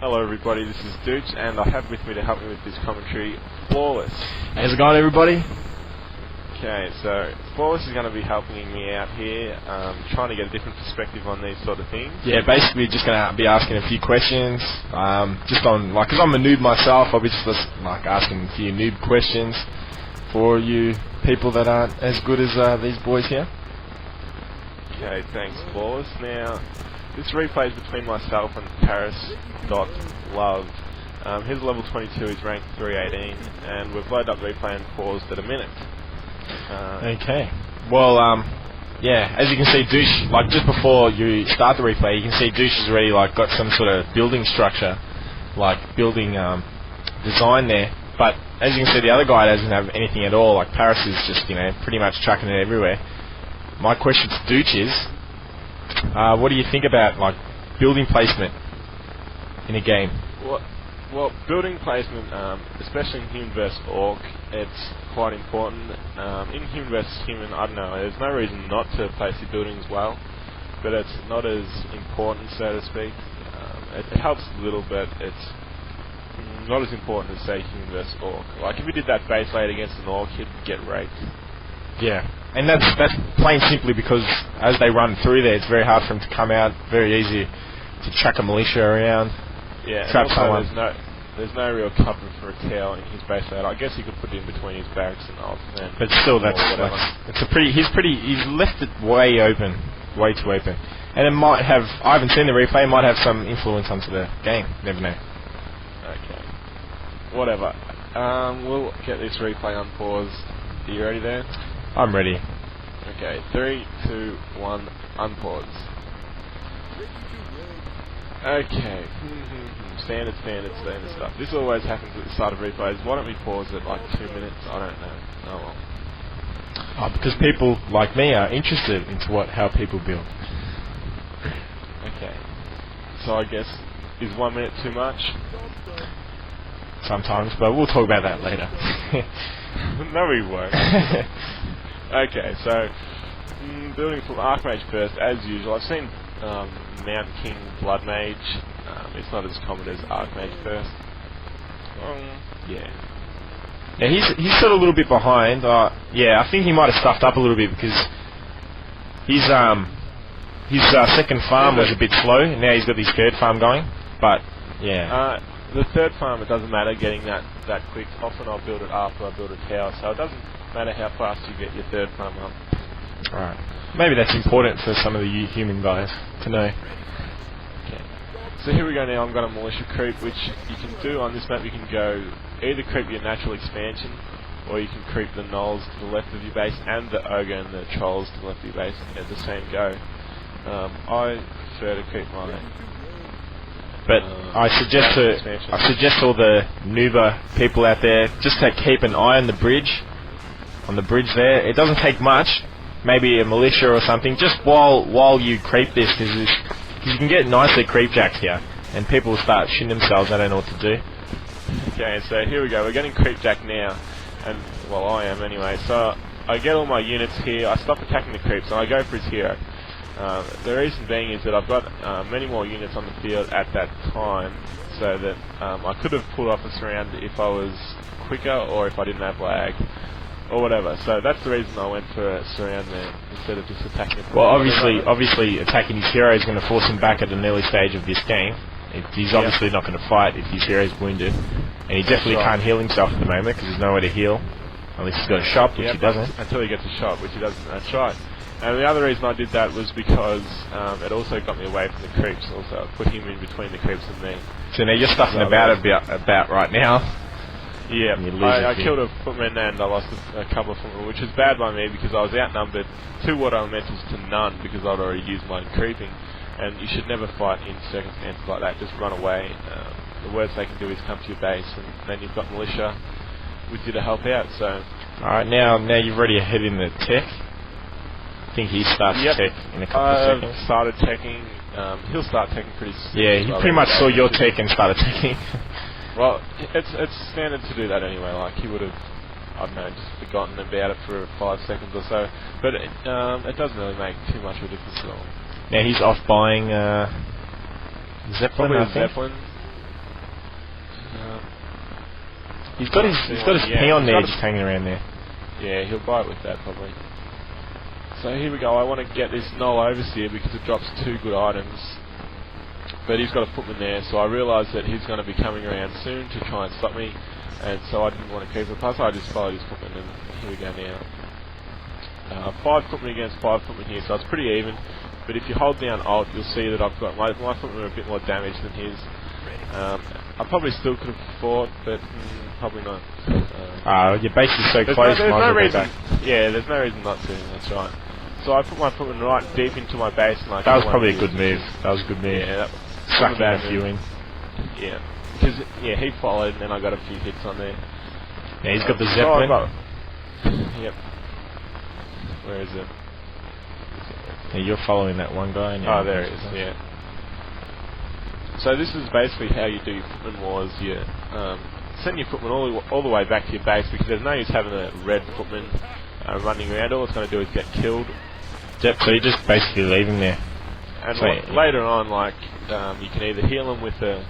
Hello everybody, this is Dootch, and I have with me to help me with this commentary, Flawless. How's it going, everybody? Okay, so Flawless is going to be helping me out here, trying to get a different perspective on these sort of things. Yeah, basically just going to be asking a few questions, just on, because I'm a noob myself, I'll be just asking a few noob questions for you people that aren't as good as these boys here. Okay, thanks Flawless. Now, this replay is between myself and Paris.Love. His level 22 is ranked 318, and we've loaded up the replay and paused at a minute. Okay. Well, yeah, as you can see, Dootch, just before you start the replay, you can see Dootch has already got some sort of building structure, building design there. But as you can see, the other guy doesn't have anything at all. Paris is just, pretty much chucking it everywhere. My question to Dootch is, what do you think about building placement in a game? Well, building placement, especially in human vs orc, it's quite important. In human vs human, I don't know, there's no reason not to place your buildings well, but it's not as important, so to speak. It helps a little bit. It's not as important as, say, human vs orc. If you did that base laid against an orc, you'd get raped. Yeah, and that's plain simply because as they run through there, it's very hard for them to come out. Very easy to chuck a militia around. Yeah, trap and someone. There's no real cover for a tail in his base layout. I guess you could put it in between his barracks and alt. But still, it's he's left it way open, way too open, and it might have. I haven't seen the replay. It might have some influence onto the game. Never know. Okay, whatever. We'll get this replay unpaused. Are you ready there? I'm ready. Okay, 3, 2, 1, unpause. Okay. Standard stuff. This always happens at the start of replays. Why don't we pause at 2 minutes? I don't know. Oh well. Because people like me are interested into how people build. Okay. So I guess, is 1 minute too much? Sometimes, but we'll talk about that later. No, we won't. Okay, so building from Archmage first, as usual. I've seen Mount King Blood Mage. It's not as common as Archmage first. Yeah. Yeah, he's sort of a little bit behind. Yeah, I think he might have stuffed up a little bit because his second farm was a bit slow, and now he's got his third farm going. But yeah. The third farm, it doesn't matter getting that quick. Often I'll build it after I build a tower, so it doesn't matter how fast you get your third farm up. Alright. Maybe that's important for some of the human guys to know. Okay. So here we go now. I'm going to militia creep, which you can do on this map. You can go either creep your natural expansion, or you can creep the gnolls to the left of your base and the ogre and the trolls to the left of your base at the same go. I prefer to creep my. But I suggest all the noober people out there just to keep an eye on the bridge. On the bridge there, it doesn't take much. Maybe a militia or something, just while you creep this, because you can get nicely creepjacked here, and people will start shitting themselves. They don't know what to do. Okay, so here we go. We're getting creepjacked now, and well, I am anyway. So I get all my units here. I stop attacking the creeps, and I go for his hero. The reason being is that I've got many more units on the field at that time, so that I could have pulled off a surround if I was quicker or if I didn't have lag, or whatever. So that's the reason I went for a surround there instead of just attacking it. Well, obviously attacking his hero is going to force him back at an early stage of this game. He's obviously not going to fight if his hero's wounded, and he definitely can't heal himself at the moment because there's nowhere to heal. At least he's got a shop, which he doesn't. Until he gets a shop, which he doesn't. That's right. And the other reason I did that was because it also got me away from the creeps. Also, I put him in between the creeps and me. So now you're stuffing about right now. Yeah, I killed a footman and I lost a couple of footmen, which was bad by me because I was outnumbered 2 water elementals to none because I'd already used my creeping. And you should never fight in circumstances like that. Just run away. The worst they can do is come to your base, and then you've got militia with you to help out. So. All right, now you're already ahead in the tech. I think he starts tech in a couple of seconds. Started teching. He'll start teching pretty soon. Yeah, he pretty much saw your tech and started teching. Well, it's standard to do that anyway. He would have, I don't know, just forgotten about it for 5 seconds or so. But it doesn't really make too much of a difference at all. Now he's off buying zeppelin. Probably a zeppelin. He's got his peon there just hanging around there. Yeah, he'll bite with that probably. So here we go. I want to get this null overseer because it drops 2 good items. But he's got a footman there, so I realised that he's going to be coming around soon to try and stop me, and so I didn't want to keep it. Plus I just followed his footman, and here we go now. 5 footmen against 5 footmen here, so it's pretty even. But if you hold down Alt, you'll see that I've got my footmen are a bit more damage than his. I probably still could have fought, but probably not. Your base is so close. There's no reason. Yeah, there's no reason not to. That's right. So I put my footman right deep into my base, and that was probably a good move. That was a good move. Yeah, sucking a few in. Yeah, because he followed, and then I got a few hits on there. Yeah, he's got the zeppelin. Yep. Where is it? Yeah, you're following that one guy. Oh, there it is. Yeah. So this is basically how you do footman wars. You send your footman all the way back to your base, because there's no use having a red footman running around. All it's going to do is get killed. Yep. So you just basically leave him there. And later on, like you can either heal them with your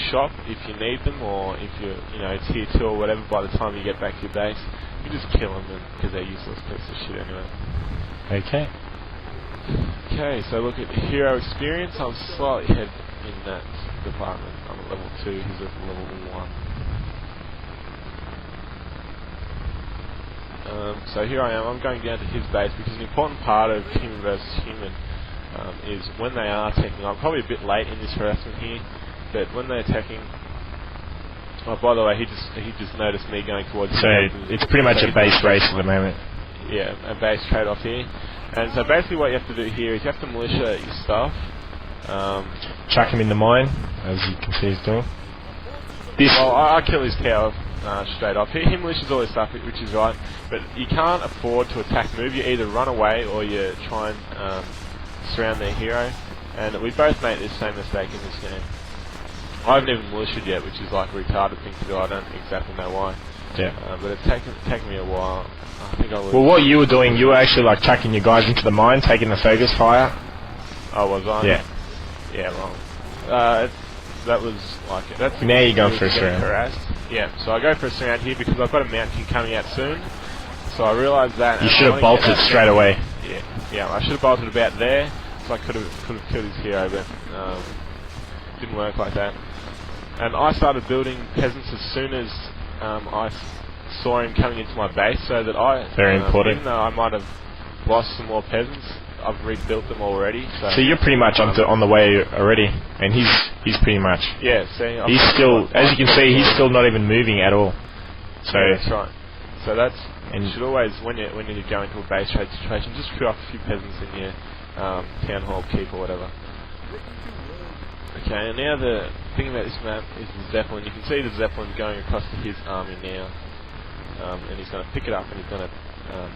shop if you need them, or if it's tier 2 or whatever. By the time you get back to your base, you just kill them because they're useless pieces of shit anyway. Okay. Okay, so look at hero experience. I'm slightly ahead in that department. I'm at level 2, he's at level 1. So here I am, I'm going down to his base, because an important part of human versus human is when they are attacking. I'm probably a bit late in this harassment here, but when they're attacking... Oh, by the way, he just noticed me going towards him. So it's pretty much a base race at the moment. Yeah, a base trade-off here. And so basically what you have to do here is you have to militia your stuff. Chuck him in the mine, as you can see he's doing. Well, I kill his tower straight off. He militias all his stuff, which is right, but you can't afford to attack move. You either run away or you try and surround their hero. And we both make this same mistake in this game. I haven't even militiaed yet, which is like a retarded thing to do. I don't exactly know why. Yeah. But it's taken me a while. I think I well, what you were doing, you were actually like chucking your guys into the mine, taking the focus fire. Oh, was I? Yeah. Yeah, well, that was like it. That's now you're going for a surround. Harassed. Yeah, so I go for a surround here because I've got a mountain coming out soon. So I realised that. You should have bolted straight away. Yeah, I should have bolted about there, so I could have killed his hero, but didn't work like that. And I started building peasants as soon as I saw him coming into my base, so that very important. Even though I might have lost some more peasants, I've rebuilt them already. So you're pretty much on the way already, and he's pretty much. Yeah, see, he's still, as you can see, he's still not even moving at all. So yeah, that's right. So that's, and you should always, when you go into a base trade situation, just crew up a few peasants in your town hall, keep or whatever. Okay, and now the thing about this map is the zeppelin. You can see the zeppelin going across to his army now, and he's going to pick it up and he's going to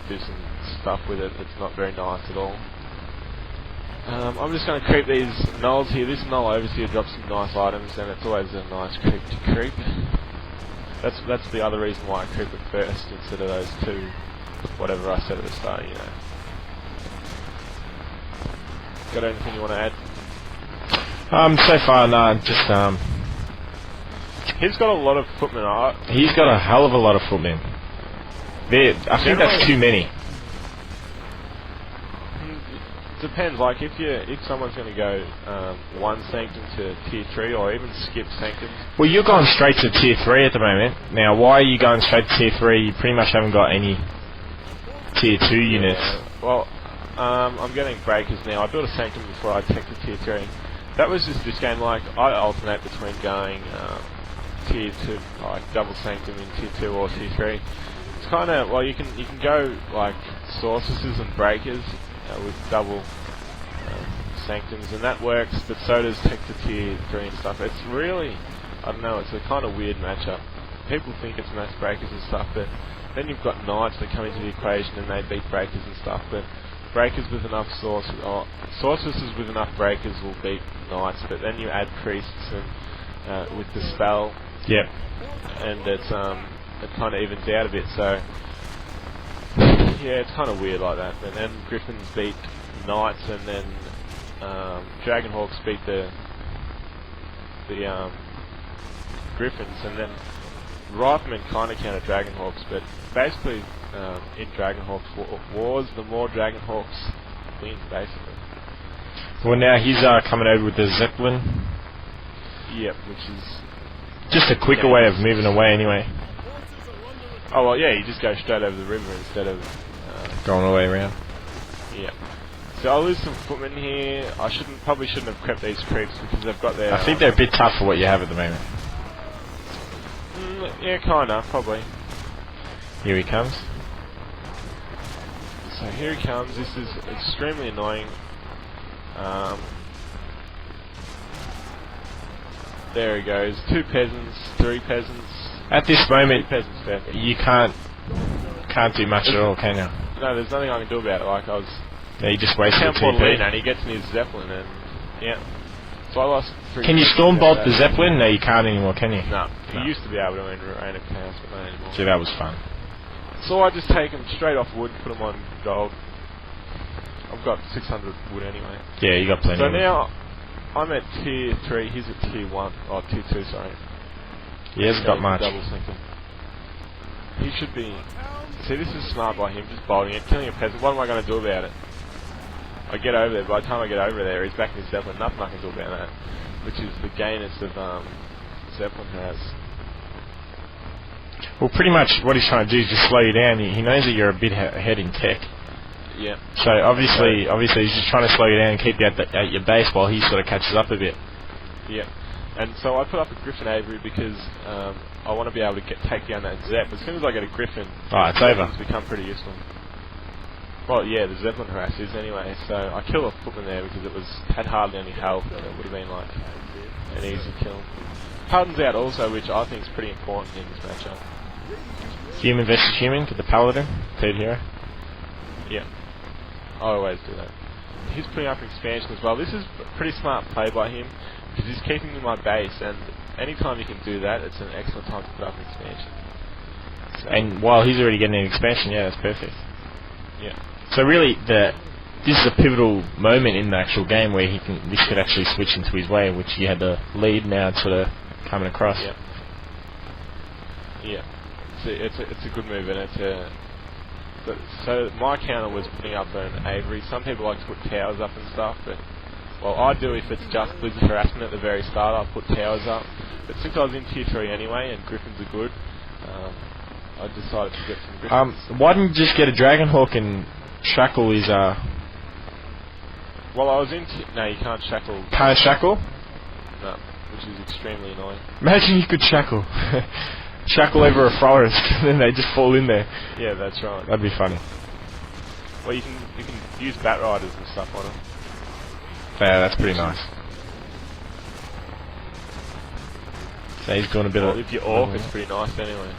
do some stuff with it. It's not very nice at all. I'm just going to creep these nulls here. This null overseer drops some nice items, and it's always a nice creep to creep. That's the other reason why I creep it first instead of those two, whatever I said at the start, you know. Got anything you want to add? So far, no, just he's got a lot of footmen. He's got a hell of a lot of footmen. I think that's too many. Depends. Like if someone's going to go 1 sanctum to tier 3, or even skip sanctums. Well, you're going straight to tier 3 at the moment. Now, why are you going straight to tier 3? You pretty much haven't got any tier 2 units. Well, I'm getting breakers now. I built a sanctum before I took to tier 3. That was just this game. Like I alternate between going tier 2, like double sanctum in tier 2 or tier 3. It's kind of, well, you can go like sorceresses and breakers with double sanctums, and that works. But so does tech to tier 3 and stuff. It's really, I don't know. It's a kind of weird matchup. People think it's mass breakers and stuff, but then you've got knights that come into the equation and they beat breakers and stuff. But breakers with enough sorceresses with enough breakers will beat knights, but then you add priests and with the spell. Yep. And it kind of evens out a bit. So yeah, it's kind of weird like that. And then griffins beat knights, and then dragonhawks beat the griffins, and then Riflemen kind of counter Dragonhawks, but basically in Dragonhawks wars, the more Dragonhawks win, basically. Well, now he's coming over with the zeppelin. Yep, which is just a quicker way of moving away, anyway. Oh well, yeah, you just go straight over the river instead of going all the way around. Yeah. So I'll lose some footmen here. I probably shouldn't have crept these creeps because they've got their. I think they're a bit tough for what you have at the moment. Yeah, kinda, probably. Here he comes. So here he comes. This is extremely annoying. There he goes. 2 peasants, 3 peasants. At this moment, peasants you can't do much at all, can you? No, there's nothing I can do about it. Like I was. Yeah, you just wasted TP. And he gets in his zeppelin, and yeah. So I lost. Can you storm bolt the zeppelin? No, you can't anymore, can you? No. You used to be able to in Reign of Chaos, but not anymore. See, that was fun. So I just take them straight off wood, put them on gold. I've got 600 wood anyway. Yeah, you got plenty. So now I'm at tier 3. He's at tier 1. Oh, tier 2. Sorry. He hasn't got much. Double sinking. He should be. See, this is smart by him, just bolting it, killing a peasant. What am I going to do about it? I get over there. By the time I get over there, he's back in his zeppelin. Nothing I can do about that. Which is the gayness of zeppelin has. Well, pretty much what he's trying to do is just slow you down. He knows that you're a bit ahead in tech. Yeah. So obviously he's just trying to slow you down and keep you at your base while he sort of catches up a bit. Yeah. And so I put up a Griffin Aviary because I want to be able to take down that Zepp. As soon as I get a Griffin, it's over. It's become pretty useful. Well, yeah, the Zeppelin harass is anyway. So I killed a footman there because it had hardly any health, and it would have been like an easy kill. Paladin's out also, which I think is pretty important in this matchup. Human versus human, get the Paladin, third hero. Yeah, I always do that. He's putting up expansion as well. This is a pretty smart play by him because he's keeping me in my base, and anytime you can do that, it's an excellent time to put up an expansion. So and while he's already getting an expansion, yeah, that's perfect. Yeah. So really, this is a pivotal moment in the actual game where this could actually switch into his way, which he had the lead. Now it's sort of coming across. Yeah. Yeah. It's a good move, and so my counter was putting up an Aviary. Some people like to put towers up and stuff, but I do if it's just Blizzard harassment at the very start. I'll put towers up. But since I was in tier 3 anyway, and Griffins are good, I decided to get some Griffins. Why didn't you just get a Dragonhawk and shackle his? Well, I was in. No, you can't shackle. Can't shackle? No, which is extremely annoying. Imagine you could shackle. Shackle over a forest, and then they just fall in there. Yeah, that's right. That'd be funny. Well, you can use bat riders and stuff on it. Yeah, that's pretty nice. So he's going a bit of. If you're orc, it's pretty nice anyway.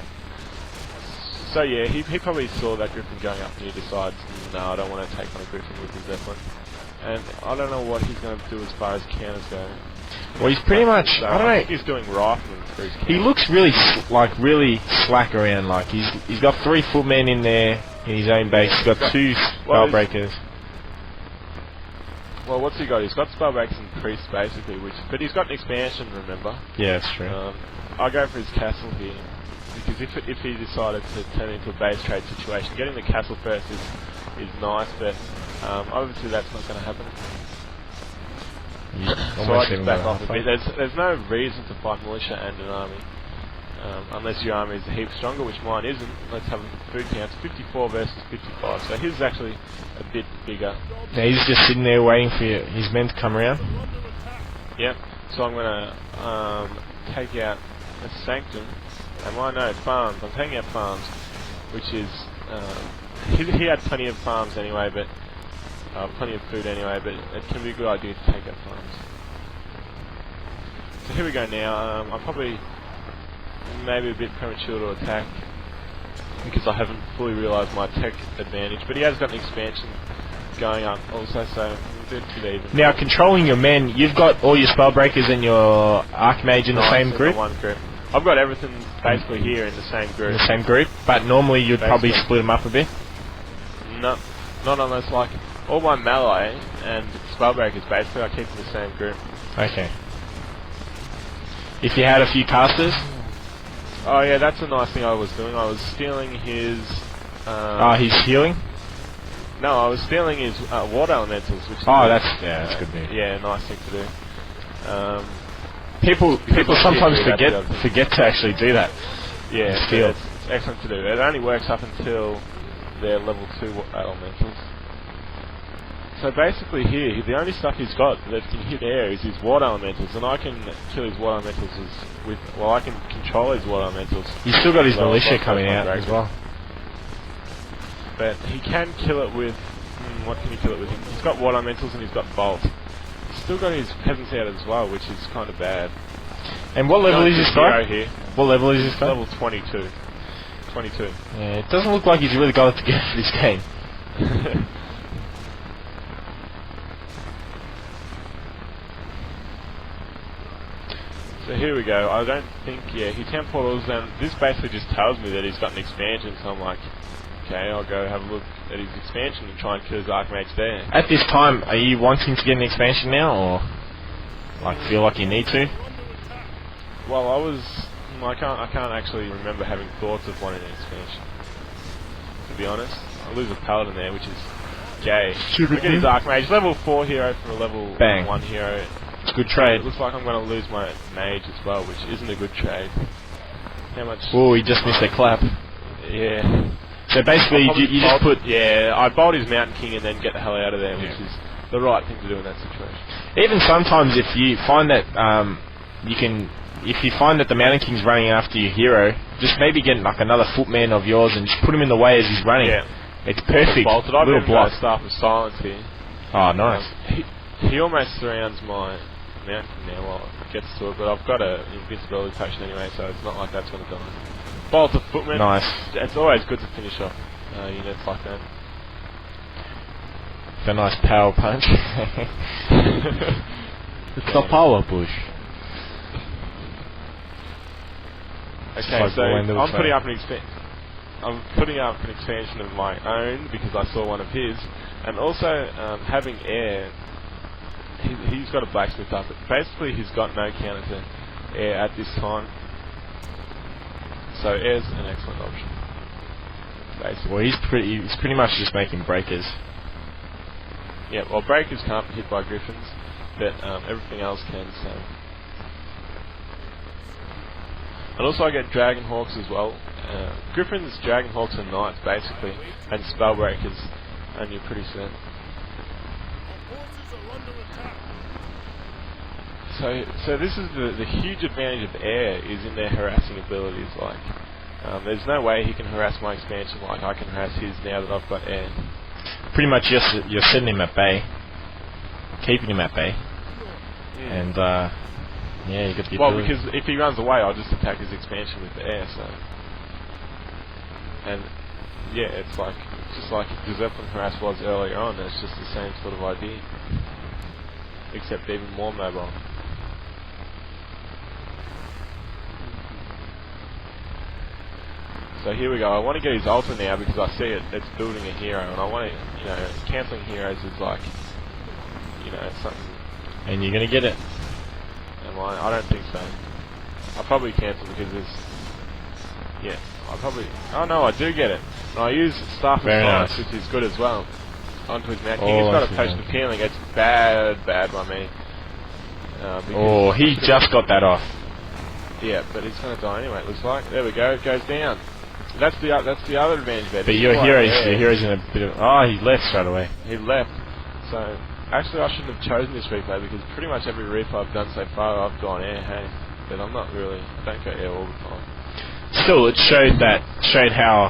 So yeah, he probably saw that Griffin going up, and he decides, no, I don't want to take on a Griffin with the Zeppelin. And I don't know what he's going to do as far as counters go. Well, he's pretty much. So I don't know. I think he's doing rifling for his counters. He looks really really slack around. Like he's got 3 footmen in there in his own base. He's got 2 spellbreakers. Well, what's he got? He's got spellbreakers and priests basically, but he's got an expansion. Remember? Yeah, that's true. I'll go for his castle here because if he decided to turn into a base trade situation, getting the castle first is nice, but obviously that's not going to happen. So I just back off a bit. There's no reason to fight militia and an army. Unless your army is a heap stronger, which mine isn't. Let's have a look at food counts. 54 versus 55. So his is actually a bit bigger. Now he's just sitting there waiting for his men to come around. Yep. So I'm going to take out a sanctum. And farms. I'm taking out farms, which is he had plenty of farms anyway, but plenty of food anyway. But it can be a good idea to take out farms. So here we go now. I'm probably maybe a bit premature to attack because I haven't fully realised my tech advantage, but he has got an expansion going up also, so a bit even. Now, controlling your men, you've got all your spellbreakers and your archmage in the same group? One group. I've got everything basically here in the same group. In the same group, but normally you'd probably split them up a bit? No, not unless like all my melee and spellbreakers basically I keep in the same group. Okay. If you had a few casters? Oh yeah, that's a nice thing I was doing. I was stealing his... he's healing? No, I was stealing his water elementals. Which that's good news. Yeah, nice thing to do. People sometimes forget to actually do that. Yeah, it's excellent to do. It only works up until they're level 2 elementals. So basically here, the only stuff he's got that can hit air is his water elementals, and I can kill his water elementals I can control his water elementals. He's still got his militia coming out as well. But he can kill it with... what can he kill it with? He's got water elementals and he's got bolt. He's still got his peasants out as well, which is kind of bad. And what level is this guy? Here. What level is this guy? Level 22. 22. Yeah, it doesn't look like he's really got it together for this game. So here we go. I don't think, he 10 portals, and this basically just tells me that he's got an expansion, so I'm like, okay, I'll go have a look at his expansion and try and kill his Archmage there. At this time, are you wanting to get an expansion now, or feel like you need to? Well, I can't actually remember having thoughts of wanting an expansion, to be honest. I lose a Paladin there, which is gay. Look at his Archmage, level 4 hero for a level 1 hero. It's a good trade. It looks like I'm going to lose my mage as well, which isn't a good trade. How much? Oh, he just missed a clap. Yeah. So basically, you just put... Yeah, I bolt his Mountain King and then get the hell out of there, which is the right thing to do in that situation. Even sometimes, if you find that if you find that the Mountain King's running after your hero, just maybe get like another footman of yours and just put him in the way as he's running. Yeah. It's perfect. Bolted. I've got a Staff of Silence here. Oh, nice. He almost surrounds my Mountain King now while it gets to it, but I've got an invincibility potion anyway, so it's not like that's going to die. Bolt of Footman. Nice. It's always good to finish off units like that. It's a nice power punch. It's a power push. Okay, so I'm putting up an expansion of my own because I saw one of his, and also having air. He's got a blacksmith up. Basically, he's got no counter to air at this time. So air's an excellent option. Basically. Well, he's pretty much just making breakers. Yeah, well, breakers can't be hit by griffins, but everything else can. So. And also I get Dragon Hawks as well. Griffins, Dragon Hawks and Knights basically, and Spellbreakers, and you're pretty set. So this is the huge advantage of air is in their harassing abilities. Like, there's no way he can harass my expansion like I can harass his now that I've got air. Pretty much you're setting him at bay, keeping him at bay, and you got the ability. Because if he runs away, I'll just attack his expansion with the air. So, and yeah, it's just like the zeppelin harass was earlier on. It's just the same sort of idea, except even more mobile. So here we go. I want to get his ultra now because I see it's building a hero, and I want to, cancelling heroes is like, something. And you're gonna get it. Am I? I don't think so. I'll probably cancel because oh no, I do get it. And I use Staff of Silence, which is good as well, onto his Mount King. He's got a potion of healing. It's bad by me. He just got that off. Yeah, but he's going to die anyway, it looks like. There we go, it goes down. That's the other advantage there. But your hero's in a bit of... Oh, he left straight away. He left. So, actually I shouldn't have chosen this replay because pretty much every replay I've done so far I've gone air, hey. But I don't go air all the time. Still, it showed how,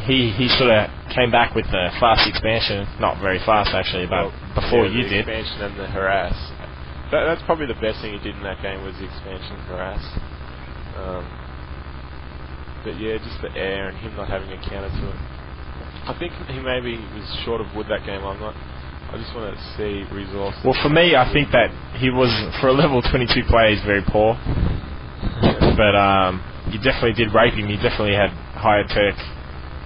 he sort of came back with the fast expansion. Not very fast actually, but before you did. The expansion and the harass. That's probably the best thing he did in that game was the expansion and harass. But yeah, just the air and him not having a counter to it. I think he maybe was short of wood that game. I just want to see resources. Well, for me, I think that he was, for a level 22 player, he's very poor. But you definitely did rape him. You definitely had higher Turk.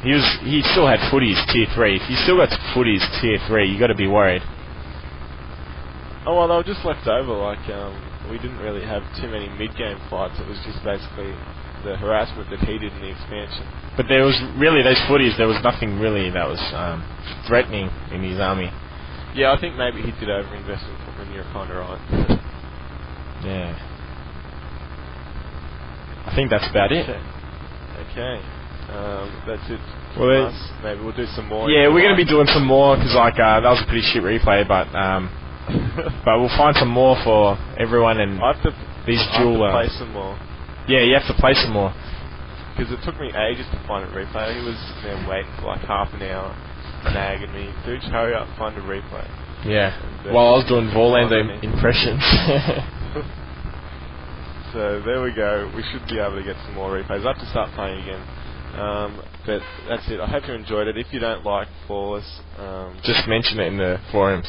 He still had footies tier 3. If you still got footies tier 3, you got to be worried. Oh well, they were just left over. Like we didn't really have too many mid-game fights. It was just basically the harassment that he did in the expansion. But there was really those footies. There was nothing really that was threatening in his army. Yeah, I think maybe he did overinvest in them, and you're kind of right. Yeah. I think that's about it. Okay. That's it. Well, maybe we'll do some more. Yeah, we're going to be doing some more because that was a pretty shit replay, but but we'll find some more for everyone and these dual. I have to play some more. Yeah, you have to play some more. Because it took me ages to find a replay. He was then waiting for like half an hour, nagging me. Dootch, hurry up, find a replay. Yeah. While I was doing Vorlander impressions. So there we go. We should be able to get some more replays. I have to start playing again. But that's it. I hope you enjoyed it. If you don't like Flawless, just mention it in the forums.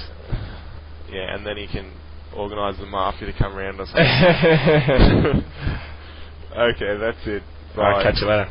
Yeah, and then you can organise the mafia to come around or something. Okay, that's it. Bye. Alright, catch you later.